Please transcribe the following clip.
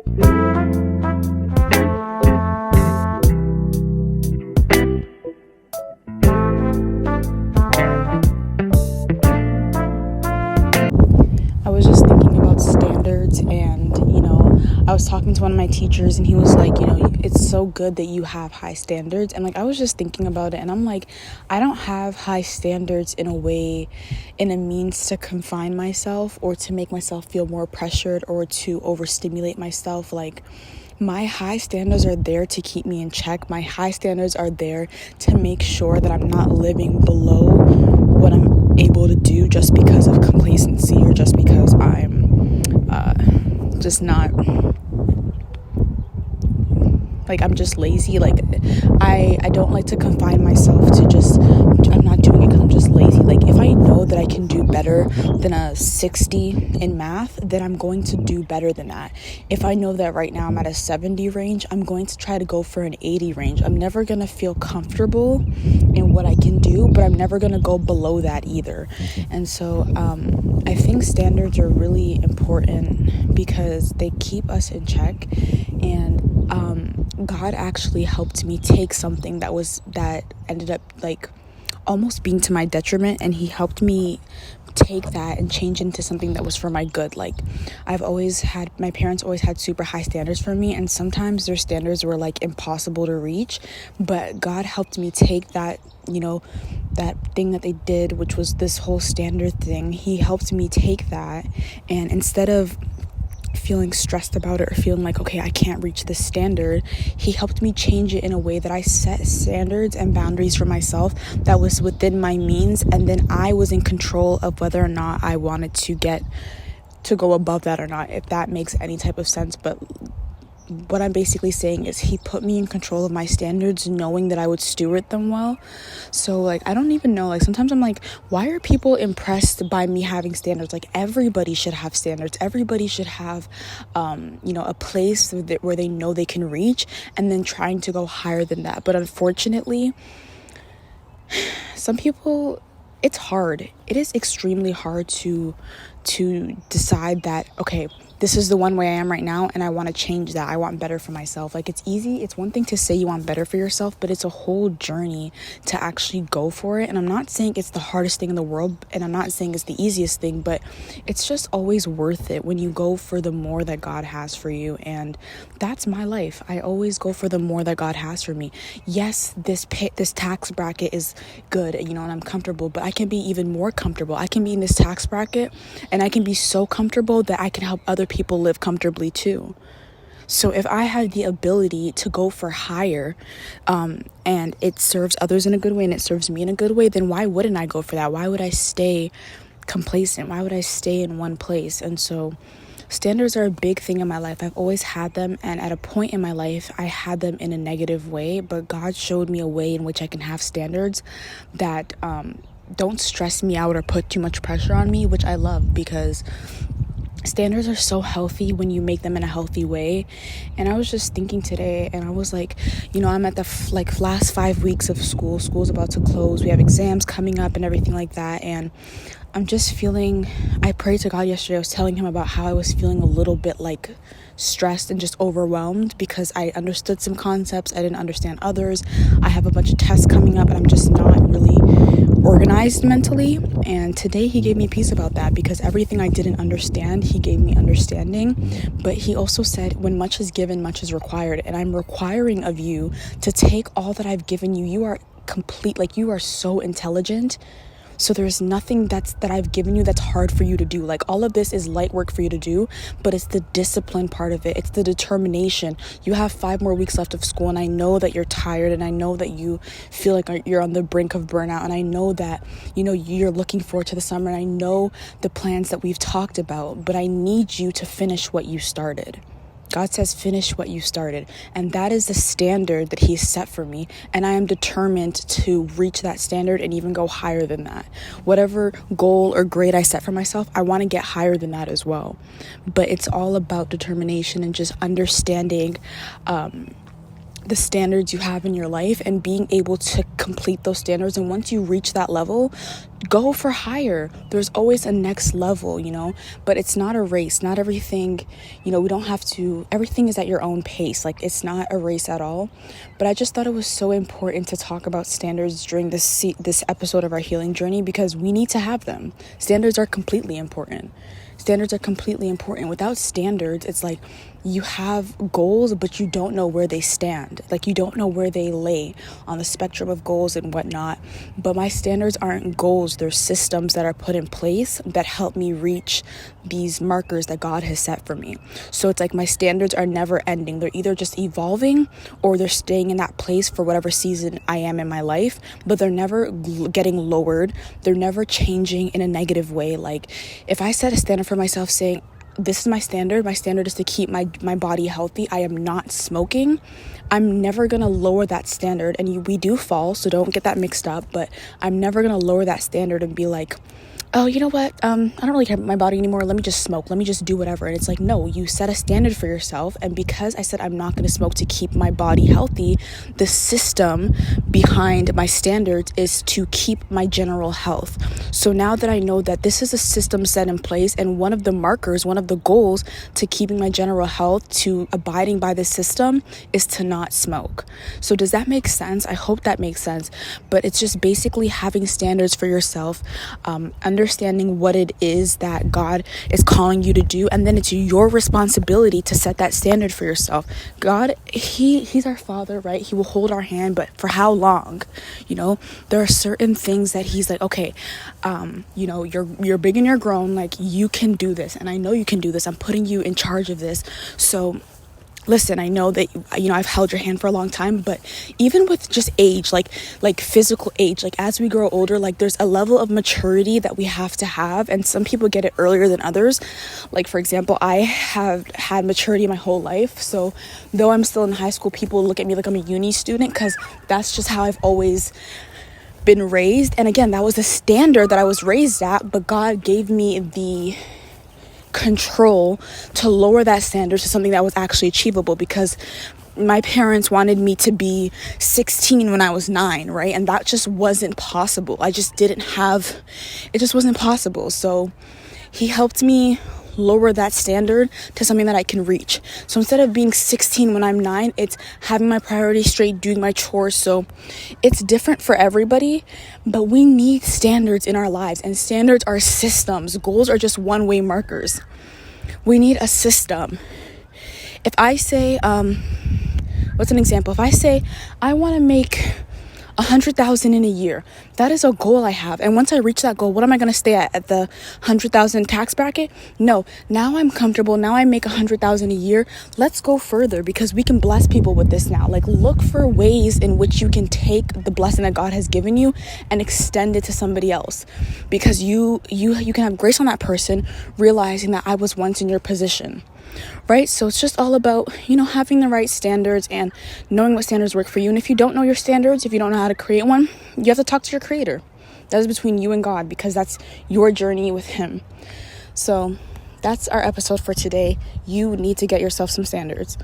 I was just thinking about standards, and I was talking to one of my teachers, and he was like, it's so good that you have high standards. And like, I was just thinking about it, and I'm like, I don't have high standards in a means to confine myself or to make myself feel more pressured or to overstimulate myself. Like, my high standards are there to keep me in check. My high standards are there to make sure that I'm not living below what I'm able to do just because of complacency or just because I'm just not, like, I'm just lazy. Like, I don't like to confine myself to just, I'm not doing it because I'm just lazy. Like, if I know that I can do better than a 60 in math, then I'm going to do better than that. If I know that right now I'm at a 70 range, I'm going to try to go for an 80 range. I'm never going to feel comfortable in what I can do, but I'm never going to go below that either. And so I think standards are really important because they keep us in check. And God actually helped me take something that ended up like almost being to my detriment, and he helped me take that and change into something that was for my good. Like, my parents always had super high standards for me, and sometimes their standards were like impossible to reach, but God helped me take that, that thing that they did, which was this whole standard thing. He helped me take that, and instead of feeling stressed about it or feeling like, okay, I can't reach this standard, he helped me change it in a way that I set standards and boundaries for myself that was within my means, and then I was in control of whether or not I wanted to go above that or not, if that makes any type of sense. But what I'm basically saying is he put me in control of my standards, knowing that I would steward them well. So like, I don't even know, like, sometimes I'm like, why are people impressed by me having standards? Like, everybody should have standards. Everybody should have a place where they know they can reach, and then trying to go higher than that. But unfortunately, some people, it's hard. It is extremely hard to decide that, okay, this is the one way I am right now, and I want to change that. I want better for myself. Like, it's easy. It's one thing to say you want better for yourself, but it's a whole journey to actually go for it. And I'm not saying it's the hardest thing in the world, and I'm not saying it's the easiest thing, but it's just always worth it when you go for the more that God has for you. And that's my life. I always go for the more that God has for me. Yes, this tax bracket is good, and I'm comfortable, but I can be even more comfortable. I can be in this tax bracket, and I can be so comfortable that I can help other people live comfortably too. So if I had the ability to go for higher, and it serves others in a good way and it serves me in a good way, then why wouldn't I go for that? Why would I stay complacent? Why would I stay in one place? And so standards are a big thing in my life. I've always had them, and at a point in my life I had them in a negative way, but God showed me a way in which I can have standards that don't stress me out or put too much pressure on me, which I love, because standards are so healthy when you make them in a healthy way. And I was just thinking today, and I was like, I'm at the last 5 weeks of school. School's about to close. We have exams coming up and everything like that. And I'm just feeling, I prayed to God yesterday. I was telling him about how I was feeling a little bit like stressed and just overwhelmed because I understood some concepts. I didn't understand others. I have a bunch of tests coming up, and I'm just not really organized mentally. And today he gave me peace about that, because everything I didn't understand, he gave me understanding. But he also said, when much is given, much is required. And I'm requiring of you to take all that I've given you. You are complete. Like, you are so intelligent. So there's nothing that I've given you that's hard for you to do. Like, all of this is light work for you to do, but it's the discipline part of it. It's the determination. You have 5 more weeks left of school, and I know that you're tired, and I know that you feel like you're on the brink of burnout, and I know that, you're looking forward to the summer, and I know the plans that we've talked about, but I need you to finish what you started. God says, finish what you started. And that is the standard that he set for me. And I am determined to reach that standard and even go higher than that. Whatever goal or grade I set for myself, I want to get higher than that as well. But it's all about determination and just understanding the standards you have in your life and being able to complete those standards. And once you reach that level, go for higher. There's always a next level, but it's not a race. Not everything, we don't have to, everything is at your own pace. Like, it's not a race at all. But I just thought it was so important to talk about standards during this episode of our healing journey, because we need to have them. Standards are completely important. Without standards, it's like you have goals, but you don't know where they stand. Like, you don't know where they lay on the spectrum of goals and whatnot. But my standards aren't goals. They're systems that are put in place that help me reach these markers that God has set for me. So it's like my standards are never ending. They're either just evolving or they're staying in that place for whatever season I am in my life, but they're never getting lowered. They're never changing in a negative way. Like, if I set a standard for myself saying, this is my standard is to keep my body healthy, I am not smoking, I'm never going to lower that standard. And we do fall, so don't get that mixed up, but I'm never going to lower that standard and be like, oh, you know what, I don't really care about my body anymore, let me just smoke, let me just do whatever. And it's like, no, you set a standard for yourself. And because I said I'm not going to smoke to keep my body healthy, the system behind my standards is to keep my general health. So now that I know that this is a system set in place, and one of the markers, one of the goals to keeping my general health, to abiding by the system, is to not smoke. So does that make sense? I hope that makes sense. But it's just basically having standards for yourself, understanding what it is that God is calling you to do, and then it's your responsibility to set that standard for yourself. God, he's our Father, right? He will hold our hand, but for how long? There are certain things that he's like, okay, you're big and you're grown, like, you can do this, and I know you can do this. I'm putting you in charge of this. So listen, I know that, I've held your hand for a long time, but even with just age, like physical age, like as we grow older, like there's a level of maturity that we have to have. And some people get it earlier than others. Like, for example, I have had maturity my whole life. So though I'm still in high school, people look at me like I'm a uni student, because that's just how I've always been raised. And again, that was the standard that I was raised at, but God gave me the control to lower that standard to something that was actually achievable, because my parents wanted me to be 16 when I was 9, right? And that just wasn't possible. It just wasn't possible. So he helped me lower that standard to something that I can reach. So instead of being 16 when I'm 9, it's having my priorities straight, doing my chores. So it's different for everybody, but we need standards in our lives, and standards are systems. Goals are just one-way markers. We need a system. If I say, what's an example? If I say I want to make 100,000 in a year, that is a goal I have. And once I reach that goal, what am I going to stay at the 100,000 tax bracket? No, now I'm comfortable. Now I make 100,000 a year. Let's go further, because we can bless people with this now. Like, look for ways in which you can take the blessing that God has given you and extend it to somebody else, because you can have grace on that person, realizing that I was once in your position. Right? So it's just all about, having the right standards and knowing what standards work for you. And if you don't know your standards, if you don't know how to create one, you have to talk to your creator. That is between you and God, because that's your journey with him. So that's our episode for today. You need to get yourself some standards.